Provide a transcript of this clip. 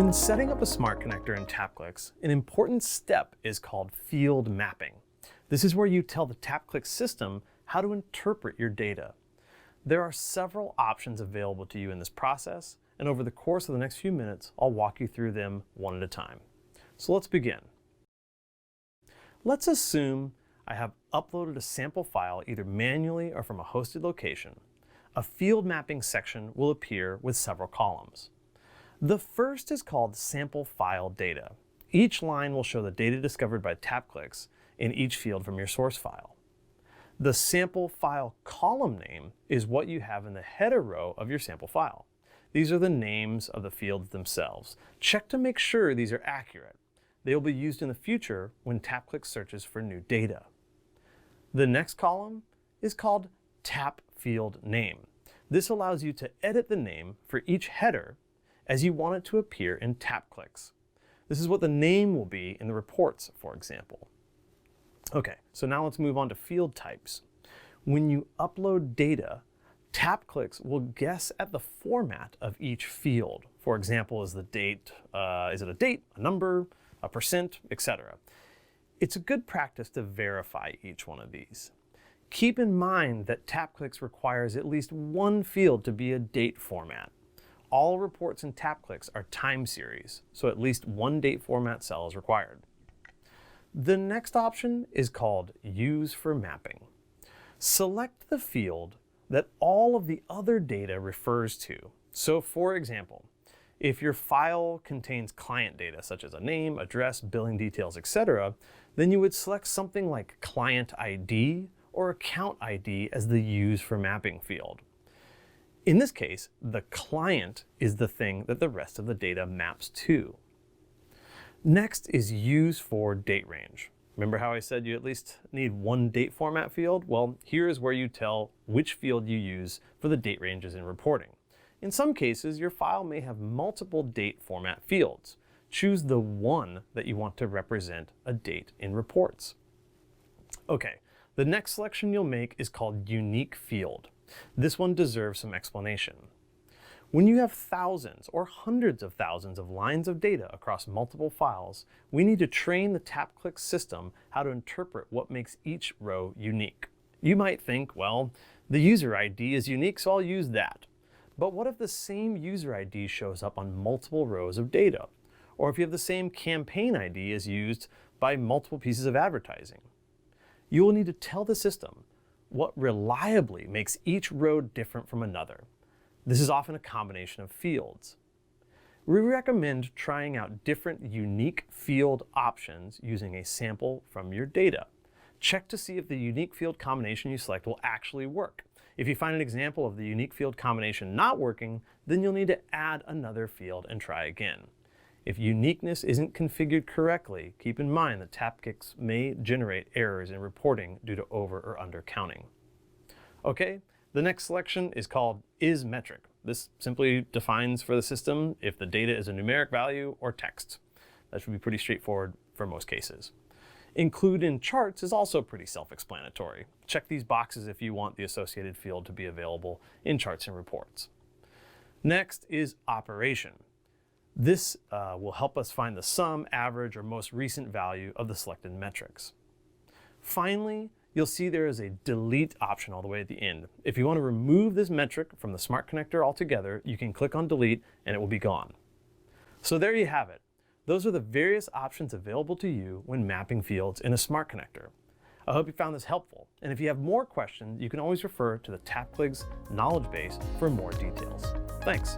When setting up a smart connector in TapClicks, an important step is called field mapping. This is where you tell the TapClicks system how to interpret your data. There are several options available to you in this process, and over the course of the next few minutes, I'll walk you through them one at a time. So let's begin. Let's assume I have uploaded a sample file either manually or from a hosted location. A field mapping section will appear with several columns. The first is called sample file data. Each line will show the data discovered by TapClicks in each field from your source file. The sample file column name is what you have in the header row of your sample file. These are the names of the fields themselves. Check to make sure these are accurate. They will be used in the future when TapClicks searches for new data. The next column is called tap field name. This allows you to edit the name for each header as you want it to appear in TapClicks. This is what the name will be in the reports, for example. Okay, so now let's move on to field types. When you upload data, TapClicks will guess at the format of each field. For example, is the date, is it a date, a number, a percent, etc. It's a good practice to verify each one of these. Keep in mind that TapClicks requires at least one field to be a date format. All reports in TapClicks are time series, so at least one date format cell is required. The next option is called Use for Mapping. Select the field that all of the other data refers to. So for example, if your file contains client data such as a name, address, billing details, etc., then you would select something like Client ID or Account ID as the Use for Mapping field. In this case, the client is the thing that the rest of the data maps to. Next is Use for Date Range. Remember how I said you at least need one date format field? Well, here is where you tell which field you use for the date ranges in reporting. In some cases, your file may have multiple date format fields. Choose the one that you want to represent a date in reports. Okay, the next selection you'll make is called Unique Field. This one deserves some explanation. When you have thousands or hundreds of thousands of lines of data across multiple files, we need to train the TapClicks system how to interpret what makes each row unique. You might think, well, the user ID is unique, so I'll use that. But what if the same user ID shows up on multiple rows of data? Or if you have the same campaign ID is used by multiple pieces of advertising? You will need to tell the system what reliably makes each row different from another. This is often a combination of fields. We recommend trying out different unique field options using a sample from your data. Check to see if the unique field combination you select will actually work. If you find an example of the unique field combination not working, then you'll need to add another field and try again. If uniqueness isn't configured correctly, keep in mind that TapClicks may generate errors in reporting due to over or under counting. Okay, the next selection is called isMetric. This simply defines for the system if the data is a numeric value or text. That should be pretty straightforward for most cases. Include in charts is also pretty self-explanatory. Check these boxes if you want the associated field to be available in charts and reports. Next is operation. This will help us find the sum, average, or most recent value of the selected metrics. Finally, you'll see there is a delete option all the way at the end. If you want to remove this metric from the smart connector altogether, you can click on delete and it will be gone. So there you have it. Those are the various options available to you when mapping fields in a smart connector. I hope you found this helpful, and if you have more questions, you can always refer to the TapClicks knowledge base for more details. Thanks.